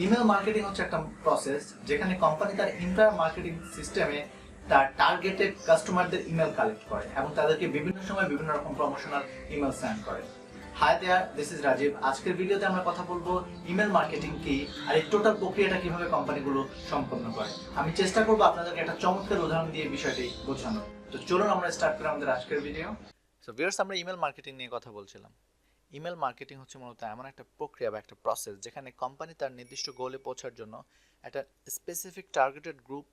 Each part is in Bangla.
ইমেল মার্কেটিং হচ্ছে একটা প্রসেস যেখানে কোম্পানি তার এন্টায়ার মার্কেটিং সিস্টেমে তার টার্গেটেড কাস্টমারদের ইমেল কালেক্ট করে এবং তাদেরকে বিভিন্ন সময় বিভিন্ন রকম প্রমোশনাল ইমেল সেন্ড করে। Hi there, this is Rajiv. আজকের ভিডিওতে আমরা কথা বলবো ইমেল মার্কেটিং কি আর এই টোটাল প্রক্রিয়াটা কিভাবে কোম্পানিগুলো সম্পন্ন করে। আমি চেষ্টা করবো আপনাদেরকে একটা চমৎকার উদাহরণ দিয়ে বিষয়টি বোঝানো। তো চলুন আমরা স্টার্ট করি আমাদের আজকের ভিডিও। সো ভিউয়ার্স, আমরা ইমেল মার্কেটিং নিয়ে কথা বলছিলাম। ইমেল মার্কেটিং হচ্ছে মূলত এমন একটা প্রক্রিয়া বা একটা প্রসেস যেখানে কোম্পানি তার নির্দিষ্ট গোলে পৌঁছার জন্য একটা স্পেসিফিক টার্গেটেড গ্রুপ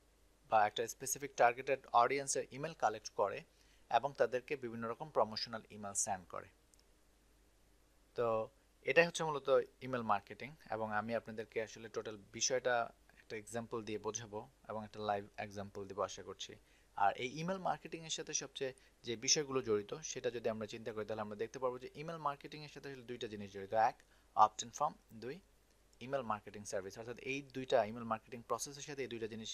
বা একটা স্পেসিফিক টার্গেটেড অডিয়েন্সের ইমেল কালেক্ট করে এবং তাদেরকে বিভিন্ন রকম প্রমোশনাল ইমেল সেন্ড করে। তো এটাই হচ্ছে মূলত ইমেল মার্কেটিং, এবং আমি আপনাদেরকে আসলে টোটাল বিষয়টা একটা এক্সাম্পল দিয়ে বোঝাবো এবং একটা লাইভ এক্সাম্পল দিব আশা করছি। আর এই ইমেল মার্কেটিং এর সাথে সবচেয়ে যে বিষয়গুলো জড়িত সেটা যদি আমরা চিন্তা করি তাহলে আমরা দেখতে পারবো যে ইমেল মার্কেটিং এর সাথে দুইটা জিনিস জড়িত। এক, অপ্ট ইন ফর্ম। দুই, ইমেল মার্কেটিং সার্ভিস। অর্থাৎ এই দুইটা ইমেল মার্কেটিং প্রসেসের সাথে এই দুইটা জিনিস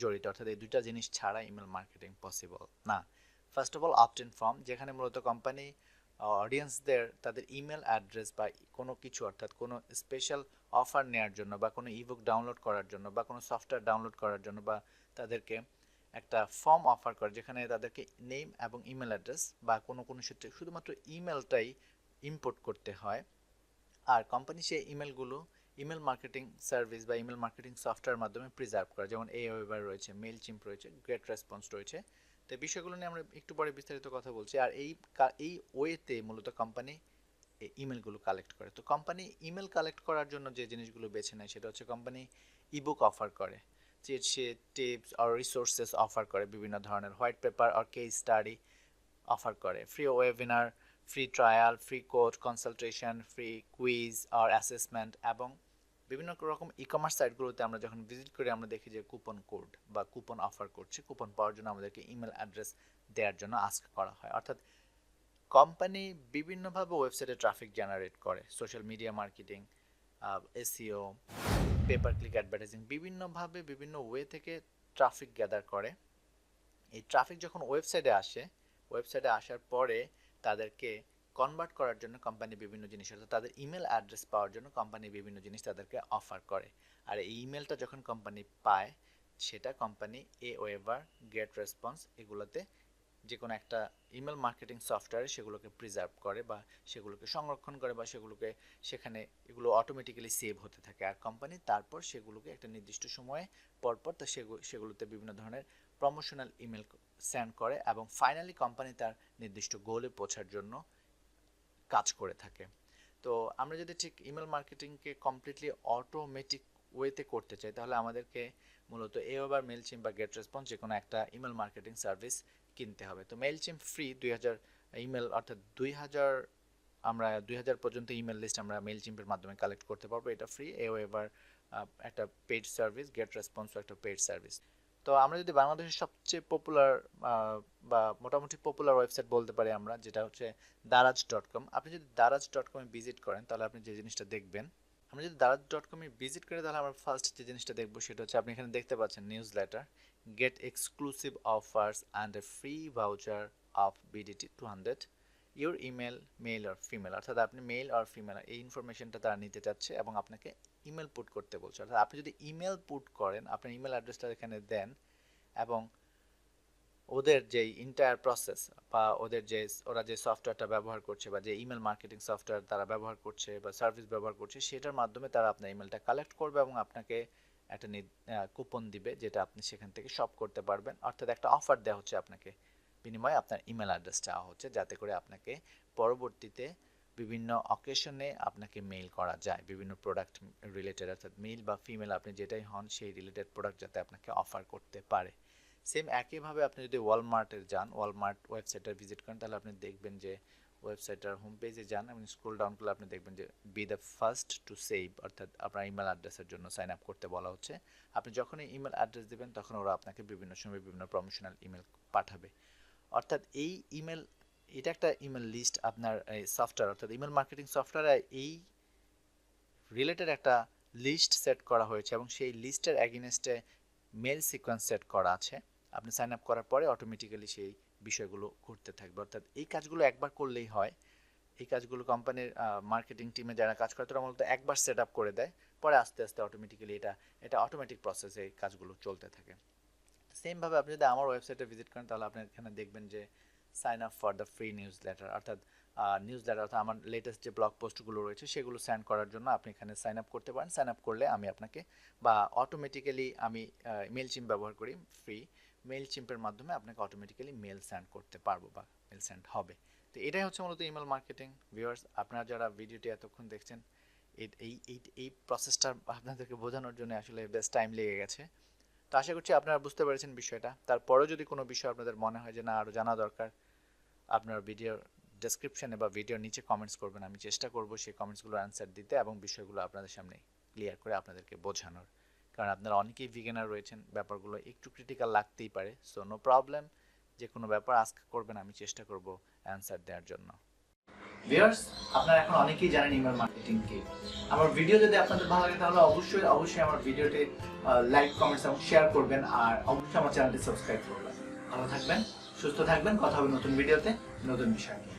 জড়িত। অর্থাৎ এই দুইটা জিনিস ছাড়া ইমেল মার্কেটিং পসিবল না। First of all, opt in form, যেখানে মূলত কোম্পানি অডিয়েন্সদের তাদের ইমেল অ্যাড্রেস বা কোনো কিছু, অর্থাৎ কোনো স্পেশাল অফার নেওয়ার জন্য বা কোনো ইবুক ডাউনলোড করার জন্য বা কোনো সফটওয়্যার ডাউনলোড করার জন্য বা তাদেরকে একটা ফর্ম অফার করে যেখানে তাদেরকে নেম এবং ইমেল অ্যাড্রেস বা কোনো কোনো ক্ষেত্রে শুধুমাত্র ইমেলটাই ইম্পোর্ট করতে হয়। আর কোম্পানি সেই ইমেলগুলো ইমেল মার্কেটিং সার্ভিস বা ইমেল মার্কেটিং সফটওয়্যার মাধ্যমে প্রিজার্ভ করে, যেমন এওয়েভার রয়েছে, মেইল চিম্প রয়েছে, গ্রেট রেসপন্স রয়েছে। তো এই বিষয়গুলো নিয়ে আমরা একটু পরে বিস্তারিত কথা বলছি। আর এই ওয়েতে মূলত কোম্পানি ইমেলগুলো কালেক্ট করে। তো কোম্পানি ইমেল কালেক্ট করার জন্য যে জিনিসগুলো বেছে নেয় সেটা হচ্ছে কোম্পানি ইবুক অফার করে, চিট শিট, টিপস আর রিসোর্সেস অফার করে, বিভিন্ন ধরনের হোয়াইট পেপার আর কেস স্টাডি অফার করে, free webinar, free trial, free code consultation, free quiz আর অ্যাসেসমেন্ট। এবং বিভিন্ন রকম ই কমার্স সাইটগুলোতে আমরা যখন ভিজিট করি আমরা দেখি যে কুপন কোড বা কুপন অফার করছে, কুপন পাওয়ার জন্য আমাদেরকে ইমেল অ্যাড্রেস দেওয়ার জন্য আস্ক করা হয়। অর্থাৎ কোম্পানি বিভিন্নভাবে ওয়েবসাইটে ট্রাফিক জেনারেট করে, social media marketing, SEO, paper click advertising, বিভিন্নভাবে বিভিন্ন ওয়ে থেকে ট্রাফিক গ্যাদার করে। এই ট্রাফিক যখন ওয়েবসাইটে আসার পরে তাদেরকে কনভার্ট করার জন্য কোম্পানি বিভিন্ন জিনিস, অর্থাৎ তাদের ইমেল অ্যাড্রেস পাওয়ার জন্য কোম্পানি বিভিন্ন জিনিস তাদেরকে অফার করে। আর এই ইমেলটা যখন কোম্পানি পায় সেটা কোম্পানি এওয়েভার, গেট রেসপন্স এগুলোতে যে কোনো একটা ইমেল মার্কেটিং সফটওয়্যারে সেগুলোকে প্রিজার্ভ করে বা সেগুলোকে সংরক্ষণ করে বা সেখানে এগুলো অটোমেটিক্যালি সেভ হতে থাকে। আর কোম্পানি তারপর সেগুলোকে একটা নির্দিষ্ট সময়ে পরপর তা সেগুলোতে বিভিন্ন ধরনের প্রমোশনাল ইমেল সেন্ড করে এবং ফাইনালি কোম্পানি তার নির্দিষ্ট গোলে পৌঁছার জন্য কাজ করে থাকে। তো আমরা যদি ঠিক ইমেল মার্কেটিংকে কমপ্লিটলি অটোমেটিক ওয়েতে করতে চাই তাহলে আমাদেরকে মূলত এওভার, মেইলচিম্প বা গেট রেসপন্স যে কোনো একটা ইমেল মার্কেটিং সার্ভিস কিনতে হবে। তো মেইলচিম্প ফ্রি 2000 ইমেল, অর্থাৎ 2000 পর্যন্ত ইমেল লিস্ট আমরা মেইলচিম্পের মাধ্যমে কালেক্ট করতে পারবো, এটা ফ্রি। এওভার একটা পেইড সার্ভিস, গেট রেসপন্সও একটা পেইড সার্ভিস। তো আমরা যদি বাংলাদেশের সবচেয়ে পপুলার বা মোটামুটি পপুলার ওয়েবসাইট বলতে পারি আমরা, যেটা হচ্ছে দারাজ.com। আপনি যদি দারাজ.com-এ ভিজিট করেন তাহলে আপনি যে জিনিসটা দেখবেন, আমরা যদি দারাজ.com-এ ভিজিট করি তাহলে আমরা ফার্স্ট যে জিনিসটা দেখবো সেটা হচ্ছে আপনি এখানে দেখতে পাচ্ছেন newsletter, get exclusive offers and a free voucher of BDT 200 your email, male আর ফিমেল। অর্থাৎ আপনি মেল আর ফিমেল এই ইনফরমেশনটা তারা নিতে চাচ্ছে এবং আপনাকে ইমেল পুট করতে বলছে। অর্থাৎ আপনি যদি ইমেল পুট করেন, আপনার ইমেল অ্যাড্রেসটা এখানে দেন এবং ওদের যে ইন্টায়ার প্রসেস বা ওরা যে সফটওয়্যারটা ব্যবহার করছে বা যে ইমেল মার্কেটিং সফটওয়্যার তারা ব্যবহার করছে বা সার্ভিস ব্যবহার করছে সেটার মাধ্যমে তারা আপনার ইমেলটা কালেক্ট করবে এবং আপনাকে একটা কুপন দিবে যেটা আপনি সেখান থেকে শপ করতে পারবেন। অর্থাৎ একটা অফার দেওয়া হচ্ছে আপনাকে, বিনিময়ে আপনার ইমেল অ্যাড্রেস চাওয়া হচ্ছে যাতে করে আপনাকে পরবর্তীতে বিভিন্ন অকেশনে আপনাকে মেইল করা যায় বিভিন্ন প্রোডাক্ট রিলেটেড, অর্থাৎ মেল বা ফিমেল আপনি যেটাই হন সেই রিলেটেড প্রোডাক্ট যাতে আপনাকে অফার করতে পারে। সেম একইভাবে আপনি যদি ওয়ালমার্টে যান, ওয়ালমার্ট ওয়েবসাইটে ভিজিট করেন তাহলে আপনি দেখবেন যে ওয়েবসাইটের হোম পেজে যান এবং স্ক্রল ডাউন করলে আপনি দেখবেন যে B the first to save, অর্থাৎ আপনার ইমেল অ্যাড্রেসের জন্য সাইন আপ করতে বলা হচ্ছে। আপনি যখনই ইমেল অ্যাড্রেস দেবেন তখন ওরা আপনাকে বিভিন্ন সময় বিভিন্ন প্রমোশনাল ইমেল পাঠাবে। অর্থাৎ এই ইমেল, এটা একটা ইমেল লিস্ট আপনার এই সফটওয়্যার, অর্থাৎ ইমেল মার্কেটিং সফটওয়্যারে এই রিলেটেড একটা লিস্ট সেট করা হয়েছে এবং সেই লিস্টের অ্যাগেনস্টে মেল সিকোয়েন্স সেট করা আছে। আপনি সাইন আপ করার পরে অটোমেটিক্যালি সেই বিষয়গুলো ঘুরতে থাকবে। অর্থাৎ এই কাজগুলো একবার করলেই হয়। এই কাজগুলো কোম্পানির মার্কেটিং টিমে যারা কাজ করে তারা মূলত একবার সেট আপ করে দেয়, পরে আস্তে আস্তে অটোমেটিক্যালি এটা অটোমেটিক প্রসেসে কাজগুলো চলতে থাকে। সেমভাবে আপনি যদি আমার ওয়েবসাইটে ভিজিট করেন তাহলে আপনি এখানে দেখবেন যে sign up for the free newsletter, অর্থাৎ নিউজ লেটার অর্থাৎ আমার লেটেস্ট যে ব্লগ পোস্টগুলো রয়েছে সেগুলো সেন্ড করার জন্য আপনি এখানে সাইন আপ করতে পারেন। সাইন আপ করলে আমি আপনাকে বা অটোমেটিক্যালি আমি মেল চিম্প ব্যবহার করি ফ্রি, মেল চিম্পের মাধ্যমে আপনাকে অটোমেটিক্যালি মেল সেন্ড করতে পারবো বা মেল সেন্ড হবে। তো এটাই হচ্ছে মূলত ইমেল মার্কেটিং। ভিউয়ার্স, আপনারা যারা ভিডিওটি এতক্ষণ দেখছেন এই প্রসেসটা আপনাদেরকে বোঝানোর জন্য আসলে বেশ টাইম লেগে গেছে। তো আশা করছি আপনারা বুঝতে পেরেছেন বিষয়টা। তারপরেও যদি কোনো বিষয় আপনাদের মনে হয় যে না আরও জানা দরকার, আপনার ভিডিওর ডেসক্রিপশনে বা ভিডিওর নিচে কমেন্টস করবেন, আমি চেষ্টা করব সেই কমেন্টসগুলোর অ্যান্সার দিতে এবং বিষয়গুলো আপনাদের সামনে ক্লিয়ার করে আপনাদেরকে বোঝানোর। কারণ আপনারা অনেকেই বিগিনার রয়েছেন, ব্যাপারগুলো একটু ক্রিটিক্যাল লাগতেই পারে। সো নো প্রবলেম, যে কোনো ব্যাপার আস্ক করবেন, আমি চেষ্টা করব অ্যান্সার দেওয়ার জন্য। ভিউয়ার্স, আপনারা এখন অনেকেই জানেন ইমেল মার্কেটিং কি। আমার ভিডিও যদি আপনাদের ভালো লাগে তাহলে অবশ্যই আমার ভিডিওটি লাইক, কমেন্টস এবং শেয়ার করবেন, আর অবশ্যই আমার চ্যানেলটি সাবস্ক্রাইব করবেন। ভালো থাকবেন, সুস্থ থাকবেন, কথা হবে নতুন ভিডিওতে নতুন বিষয় নিয়ে।